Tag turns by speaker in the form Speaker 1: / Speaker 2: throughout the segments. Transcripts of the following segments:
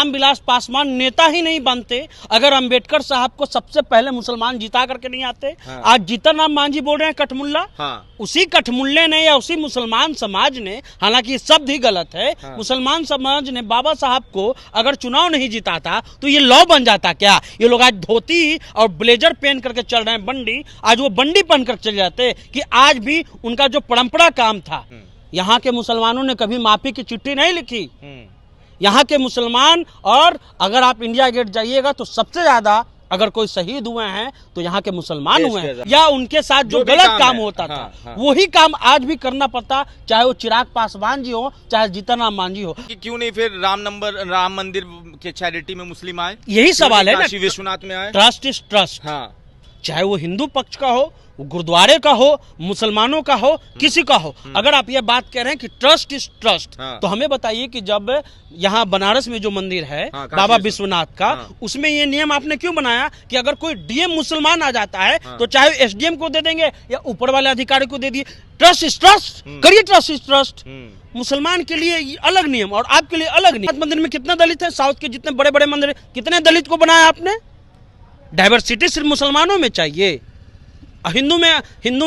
Speaker 1: रामविलास पासवान नेता ही नहीं बनते अगर अंबेडकर साहब को सबसे पहले मुसलमान जिता करके नहीं आते।
Speaker 2: हाँ।
Speaker 1: आज जीतन राम मांझी बोल रहे हैं कठमुल्ला।
Speaker 2: हाँ।
Speaker 1: उसी कठमुल्ले ने या उसी मुसलमान समाज ने, हालांकि शब्द ही गलत है,
Speaker 2: हाँ।
Speaker 1: मुसलमान समाज ने बाबा साहब को अगर चुनाव नहीं जिताता तो ये लॉ बन जाता क्या? ये लोग आज धोती और ब्लेजर पहन करके चल रहे हैं बंडी, आज वो बंडी पहन कर चल जाते कि आज भी उनका जो परंपरा काम था। यहाँ के मुसलमानों ने कभी माफी की चिट्ठी नहीं लिखी। यहाँ के मुसलमान, और अगर आप इंडिया गेट जाइएगा तो सबसे ज्यादा अगर कोई शहीद हुए हैं तो यहाँ के मुसलमान हुए हैं, या उनके साथ जो गलत काम होता था वही काम आज भी करना पड़ता, चाहे वो चिराग पासवान जी हो चाहे जीतन राम मांझी हो।
Speaker 2: कि क्यों नहीं फिर राम मंदिर के चैरिटी में मुस्लिम आए?
Speaker 1: यही सवाल है ना,
Speaker 2: काशी विश्वनाथ में आए।
Speaker 1: Trust is trust.
Speaker 2: हाँ।
Speaker 1: चाहे वो हिंदू पक्ष का हो, वो गुरुद्वारे का हो, मुसलमानों का हो, किसी का हो, अगर आप ये बात कह रहे हैं कि ट्रस्ट इज ट्रस्ट, तो हमें बताइए कि जब यहाँ बनारस में जो मंदिर है बाबा विश्वनाथ का, उसमें ये नियम आपने क्यों बनाया कि अगर कोई डीएम मुसलमान आ जाता है तो चाहे एसडीएम को दे देंगे या ऊपर वाले अधिकारी को दे दिए। ट्रस्ट इज ट्रस्ट, करिए ट्रस्ट इज ट्रस्ट। मुसलमान के लिए अलग नियम और आपके लिए अलग नियम। मंदिर में कितने दलित है? साउथ के जितने बड़े बड़े मंदिर, कितने दलित को बनाया आपने? डाइवर्सिटी सिर्फ मुसलमानों में चाहिए। हिंदू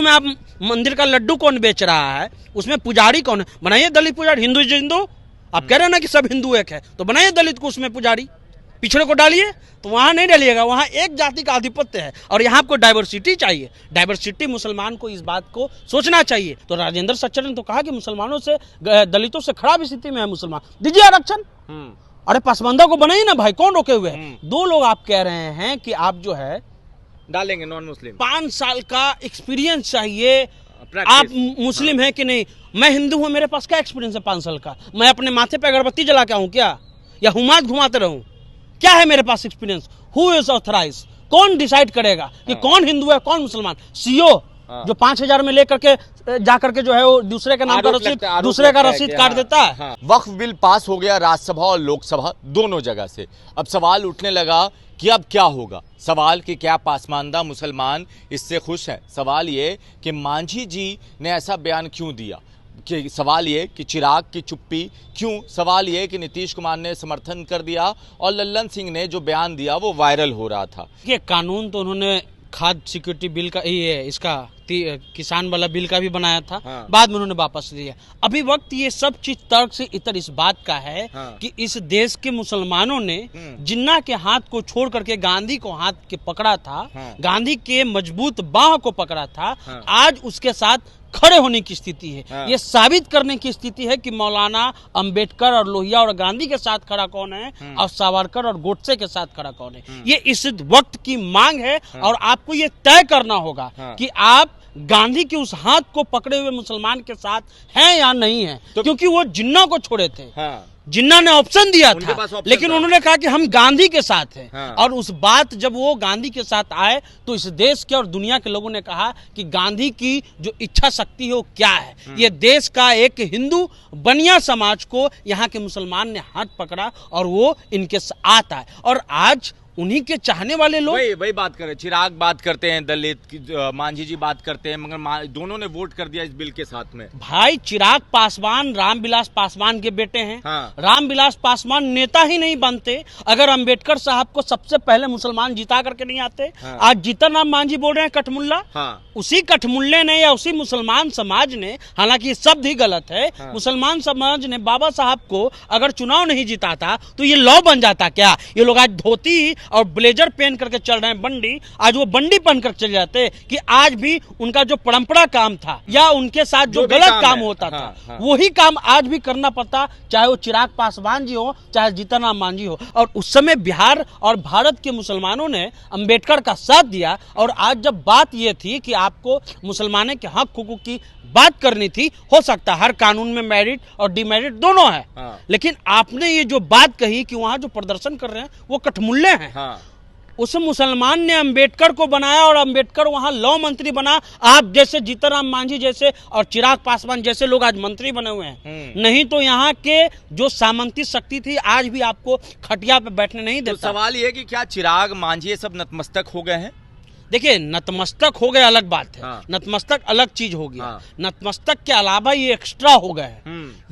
Speaker 1: में आप मंदिर का लड्डू कौन बेच रहा है? उसमें पुजारी कौन है? बनाइए दलित पुजारी। हिंदू आप कह रहे हैं ना कि सब हिंदू एक है, तो बनाइए दलित को उसमें पुजारी। पिछड़े को डालिए, तो वहां नहीं डालिएगा, वहां एक जाति का आधिपत्य है और यहाँ आपको डाइवर्सिटी चाहिए। डाइवर्सिटी मुसलमान को इस बात को सोचना चाहिए। तो राजेंद्र सच्चर ने तो कहा कि मुसलमानों से, दलितों से खराब स्थिति में है मुसलमान, दीजिए आरक्षण। अरे पासवानों को बनाइए ना भाई, कौन रोके हुए हैं? दो लोग आप कह रहे हैं कि आप जो है
Speaker 2: डालेंगे नॉन मुस्लिम,
Speaker 1: 5 साल का एक्सपीरियंस चाहिए, आप मुस्लिम हैं कि नहीं? मैं हिंदू हूं, मेरे पास क्या एक्सपीरियंस है 5 साल का? मैं अपने माथे पे अगरबत्ती जला के आऊं क्या, या हुमाद घुमाते रहूं? क्या है मेरे पास एक्सपीरियंस? Who is authorise? कौन डिसाइड करेगा कि कौन हिंदू है कौन मुसलमान? सीओ जो 5,000 में लेकर के जाकर के जो है वो दूसरे का नाम का रसीद, दूसरे का रसीद काट देता है।
Speaker 2: वक्फ बिल पास हो गया राज्यसभा और लोकसभा दोनों जगह से। अब सवाल उठने लगा कि अब क्या होगा। सवाल कि क्या पासमानदा मुसलमान इससे खुश हैं? सवाल ये कि मांझी जी ने ऐसा बयान क्यों दिया? कि सवाल ये कि चिराग की चुप्पी क्यों? सवाल ये कि नीतीश कुमार ने समर्थन कर दिया और लल्लन सिंह ने जो बयान दिया वो वायरल हो रहा था।
Speaker 1: ये कानून तो उन्होंने खाद्य सिक्योरिटी बिल का, ये इसका किसान वाला बिल का भी बनाया था। बाद में उन्होंने वापस लिया। अभी वक्त ये सब चीज तर्क से इतर इस बात का है कि इस देश के मुसलमानों ने जिन्ना के हाथ को छोड़ करके गांधी को हाथ के पकड़ा था, गांधी के मजबूत बाह को पकड़ा था, आज उसके साथ खड़े होने की स्थिति है। ये साबित करने की स्थिति है कि मौलाना अंबेडकर और लोहिया और गांधी के साथ खड़ा कौन है और सावरकर और गोडसे के साथ खड़ा कौन है। ये इस वक्त की मांग है और आपको ये तय करना होगा कि आप गांधी के उस हाथ को पकड़े हुए मुसलमान के साथ हैं या नहीं है। तो क्योंकि वो जिन्ना को छोड़े थे, जिन्ना ने ऑप्शन दिया था, लेकिन उन्होंने कहा कि हम गांधी के साथ हैं। और उस बात जब वो गांधी के साथ आए तो इस देश के और दुनिया के लोगों ने कहा कि गांधी की जो इच्छा शक्ति है वो क्या है। ये देश का एक हिंदू बनिया समाज को यहाँ के मुसलमान ने हाथ पकड़ा और वो इनके साथ आए। और आज उन्हीं के चाहने वाले लोग
Speaker 2: वही बात कर रहे। चिराग बात करते हैं, दलित मांझी जी बात करते हैं, मगर दोनों ने वोट कर दिया इस बिल के साथ में।
Speaker 1: भाई चिराग पासवान रामविलास पासवान के बेटे हैं। रामविलास पासवान नेता ही नहीं बनते अगर अंबेडकर साहब को सबसे पहले मुसलमान जिता करके नहीं आते। आज जीतन राम मांझी बोल रहे हैं कठमुल्ला। उसी कठमुल्ले ने या उसी मुसलमान समाज ने, हालांकि शब्द ही गलत है, मुसलमान समाज ने बाबा साहब को अगर चुनाव नहीं जिताता तो ये लॉ बन जाता क्या? ये लोग आज धोती और ब्लेजर पहन करके चल रहे हैं बंडी, आज वो बंडी पहन कर चल जाते कि आज भी उनका जो परंपरा काम था या उनके साथ जो गलत काम होता था वही काम आज भी करना पड़ता, चाहे वो चिराग पासवान जी हो चाहे जीतन राम मांझी हो। और उस समय बिहार और भारत के मुसलमानों ने अंबेडकर का साथ दिया। और आज जब बात ये थी कि आपको मुसलमानों के हक हुकूक की बात करनी थी, हो सकता है हर कानून में मेरिट और डिमेरिट दोनों है, लेकिन आपने ये जो बात कही कि वहां जो प्रदर्शन कर रहे हैं वो कठमुल्ले हैं। उस मुसलमान ने अंबेडकर को बनाया और अंबेडकर वहां लॉ मंत्री बना। आप जैसे जीतन राम मांझी जैसे और चिराग पासवान जैसे लोग आज मंत्री बने हुए हैं। नहीं तो यहाँ के जो सामंती शक्ति थी आज भी आपको खटिया पे बैठने नहीं देता।
Speaker 2: तो सवाल ये कि क्या चिराग मांझी ये सब नतमस्तक हो गए हैं?
Speaker 1: देखिए, नतमस्तक हो गया अलग बात है।
Speaker 2: हाँ।
Speaker 1: नतमस्तक अलग चीज हो गया।
Speaker 2: हाँ।
Speaker 1: नतमस्तक के अलावा ये एक्स्ट्रा हो गया है।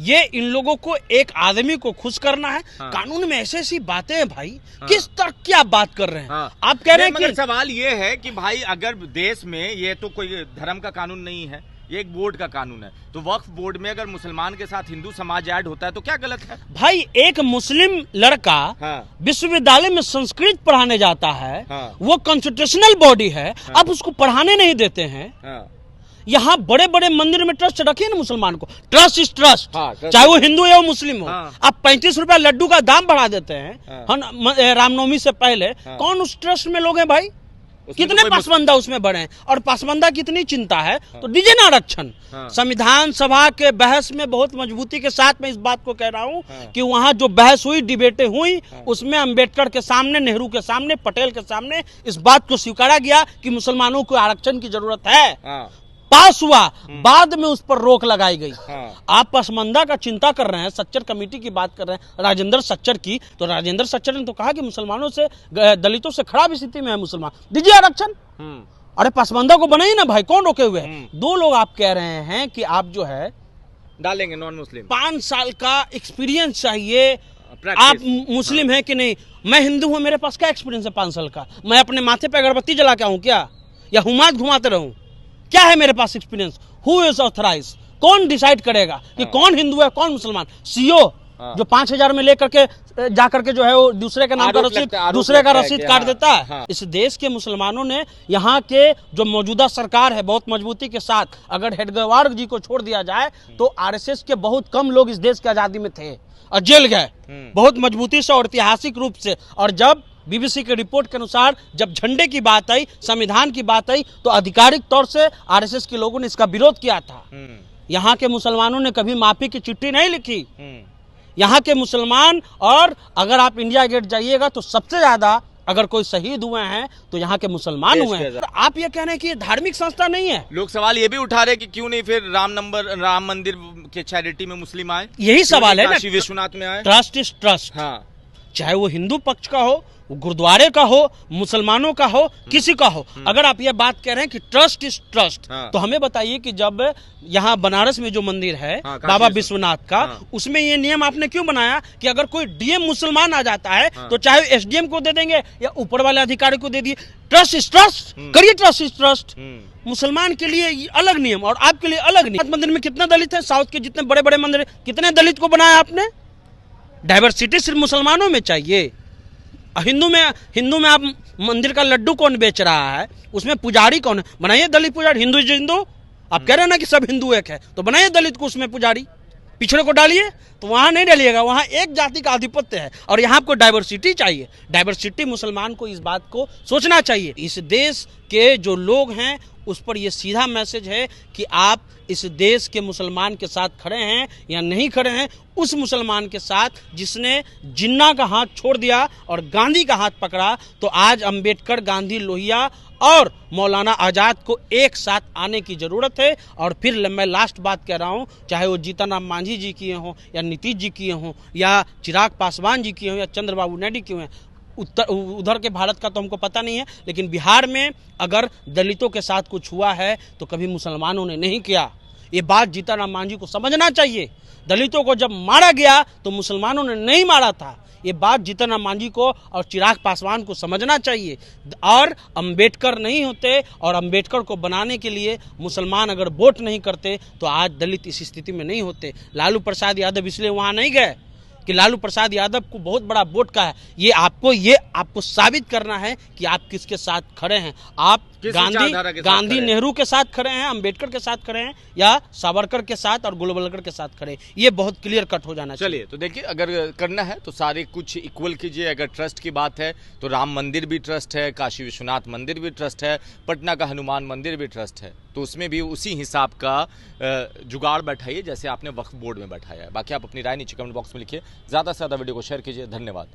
Speaker 1: ये इन लोगों को, एक आदमी को खुश करना है।
Speaker 2: हाँ।
Speaker 1: कानून में ऐसी ऐसी बातें हैं भाई।
Speaker 2: हाँ।
Speaker 1: किस तरह की आप बात कर रहे हैं?
Speaker 2: हाँ।
Speaker 1: आप कह रहे हैं
Speaker 2: मगर
Speaker 1: कि
Speaker 2: सवाल ये है कि भाई अगर देश में, ये तो कोई धर्म का कानून नहीं है, ये एक बोर्ड का कानून है, तो वक्फ बोर्ड में अगर मुसलमान के साथ हिंदू समाज ऐड होता है तो क्या गलत है?
Speaker 1: भाई एक मुस्लिम लड़का
Speaker 2: हाँ।
Speaker 1: विश्वविद्यालय में संस्कृत पढ़ाने जाता है।
Speaker 2: हाँ।
Speaker 1: वो कॉन्स्टिट्यूशनल बॉडी है।
Speaker 2: हाँ।
Speaker 1: आप उसको पढ़ाने नहीं देते हैं।
Speaker 2: हाँ।
Speaker 1: यहाँ बड़े बड़े मंदिर में ट्रस्ट रखिए ना मुसलमान को। Trust is trust.
Speaker 2: हाँ, ट्रस्ट
Speaker 1: चाहे वो हिंदू या वो मुस्लिम हो।
Speaker 2: हाँ।
Speaker 1: आप 35 रुपया लड्डू का दाम बढ़ा देते हैं।
Speaker 2: हाँ।
Speaker 1: रामनवमी से पहले।
Speaker 2: हाँ।
Speaker 1: कौन उस ट्रस्ट में लोग हैं भाई? कितने पासबंदा उसमें बढ़े हैं? और पासबंदा कितनी चिंता है? तो दीजिए ना आरक्षण।
Speaker 2: हाँ।
Speaker 1: संविधान सभा के बहस में बहुत मजबूती के साथ मैं इस बात को कह रहा हूं।
Speaker 2: हाँ।
Speaker 1: कि वहां जो बहस हुई, डिबेटें हुई।
Speaker 2: हाँ।
Speaker 1: उसमें अंबेडकर के सामने, नेहरू के सामने, पटेल के सामने इस बात को स्वीकारा गया कि मुसलमानों को आरक्षण की जरूरत है।
Speaker 2: हाँ।
Speaker 1: पास हुआ। बाद में उस पर रोक लगाई गई।
Speaker 2: हाँ।
Speaker 1: आप पसमंदा का चिंता कर रहे हैं, सच्चर कमेटी की बात कर रहे हैं, राजेंद्र सच्चर की। तो राजेंद्र सच्चर ने तो कहा कि मुसलमानों से, दलितों से खराब स्थिति में है मुसलमान, दीजिए आरक्षण। अरे पसमंदा को बनाइए ना भाई, कौन रोके हुए है? 2 लोग आप कह रहे हैं कि आप जो है
Speaker 2: डालेंगे नॉन मुस्लिम,
Speaker 1: 5 साल का एक्सपीरियंस चाहिए। आप मुस्लिम हैं कि नहीं? मैं हिंदू हूं, मेरे पास क्या एक्सपीरियंस है 5 साल का? मैं अपने माथे पे अगरबत्ती जला के आऊं क्या? या हुमाद घुमाते रहूं? क्या है मेरे पास एक्सपीरियंस? Who is authorise? कौन डिसाइड करेगा कि कौन हिंदू है कौन मुसलमान? सीओ जो 5,000 में लेकर के जाकर के जो है वो दूसरे का नाम का रसीद, दूसरे का रसीद काट देता है।
Speaker 2: हाँ।
Speaker 1: इस देश के मुसलमानों ने, यहाँ के जो मौजूदा सरकार है, बहुत मजबूती के साथ, अगर हेडगेवार जी को छोड़ दिया जाए तो आरएसएस के बहुत कम लोग इस देश की आजादी में थे और जेल गए बहुत मजबूती से और ऐतिहासिक रूप से। और जब बीबीसी की रिपोर्ट के अनुसार जब झंडे की बात आई, संविधान की बात आई, तो आधिकारिक तौर से आरएसएस के लोगों ने इसका विरोध किया था। यहाँ के मुसलमानों ने कभी माफी की चिट्ठी नहीं लिखी। यहाँ के मुसलमान, और अगर आप इंडिया गेट जाइएगा तो सबसे ज्यादा अगर कोई शहीद हुए हैं तो यहाँ के मुसलमान हुए हैं। आप ये कह रहे हैं कि ये धार्मिक संस्था नहीं है।
Speaker 2: लोग सवाल ये भी उठा रहे हैं कि क्यों नहीं फिर राम मंदिर के चैरिटी में मुस्लिम आए?
Speaker 1: यही सवाल है ना,
Speaker 2: काशी विश्वनाथ में आए।
Speaker 1: Trust is trust.
Speaker 2: हाँ।
Speaker 1: चाहे वो हिंदू पक्ष का हो, वो गुरुद्वारे का हो, मुसलमानों का हो, किसी का हो। अगर आप ये बात कह रहे हैं कि ट्रस्ट इज ट्रस्ट, तो हमें बताइए कि जब यहाँ बनारस में जो मंदिर है बाबा विश्वनाथ का, उसमें ये नियम आपने क्यों बनाया कि अगर कोई डीएम मुसलमान आ जाता है तो चाहे एसडीएम को दे देंगे या ऊपर वाले अधिकारी को दे दिए? ट्रस्ट इज ट्रस्ट, करिए ट्रस्ट इज ट्रस्ट। मुसलमान के लिए अलग नियम और आपके लिए अलग नियम। मंदिर में कितने दलित है? साउथ के जितने बड़े बड़े मंदिर, कितने दलित को बनाया आपने? डाइवर्सिटी सिर्फ मुसलमानों में चाहिए। हिंदू में आप मंदिर का लड्डू कौन बेच रहा है? उसमें पुजारी कौन है? बनाइए दलित पुजारी। हिंदू आप कह रहे हैं ना कि सब हिंदू एक है, तो बनाइए दलित को उसमें पुजारी। पिछड़े को डालिए, तो वहां नहीं डालिएगा, वहां एक जाति का आधिपत्य है। और यहाँ आपको डाइवर्सिटी चाहिए। डाइवर्सिटी मुसलमान को इस बात को सोचना चाहिए। इस देश के जो लोग हैं उस पर यह सीधा मैसेज है कि आप इस देश के मुसलमान के साथ खड़े हैं या नहीं खड़े हैं। उस मुसलमान के साथ जिसने जिन्ना का हाथ छोड़ दिया और गांधी का हाथ पकड़ा, तो आज अंबेडकर, गांधी, लोहिया और मौलाना आज़ाद को एक साथ आने की ज़रूरत है। और फिर मैं लास्ट बात कह रहा हूँ, चाहे वो जीतन राम मांझी जी किए हों या नीतीश जी किए हों या चिराग पासवान जी किए हों या चंद्रबाबू नायडू किए हों, उधर के भारत का तो हमको पता नहीं है, लेकिन बिहार में अगर दलितों के साथ कुछ हुआ है तो कभी मुसलमानों ने नहीं किया। ये बात जीतन राम मांझी को समझना चाहिए। दलितों को जब मारा गया तो मुसलमानों ने नहीं मारा था। ये बात जीतन राम मांझी को और चिराग पासवान को समझना चाहिए। और अंबेडकर नहीं होते और अंबेडकर को बनाने के लिए मुसलमान अगर वोट नहीं करते तो आज दलित इस स्थिति में नहीं होते। लालू प्रसाद यादव इसलिए वहाँ नहीं गए कि लालू प्रसाद यादव को बहुत बड़ा वोट का है। ये आपको साबित करना है कि आप किसके साथ खड़े हैं। आप गांधी नेहरू के साथ खड़े हैं, अंबेडकर के साथ खड़े हैं, या सावरकर के साथ और गोलवलकर के साथ खड़े हैं। ये बहुत क्लियर कट हो जाना चाहिए।
Speaker 2: चलिए, तो देखिए, अगर करना है तो सारे कुछ इक्वल कीजिए। अगर ट्रस्ट की बात है तो राम मंदिर भी ट्रस्ट है, काशी विश्वनाथ मंदिर भी ट्रस्ट है, पटना का हनुमान मंदिर भी ट्रस्ट है, तो उसमें भी उसी हिसाब का जुगाड़ बैठाइए जैसे आपने वक्फ बोर्ड में बैठाया है। बाकी आप अपनी राय नीचे कमेंट बॉक्स में लिखिए। ज़्यादा से ज़्यादा वीडियो को शेयर कीजिए। धन्यवाद।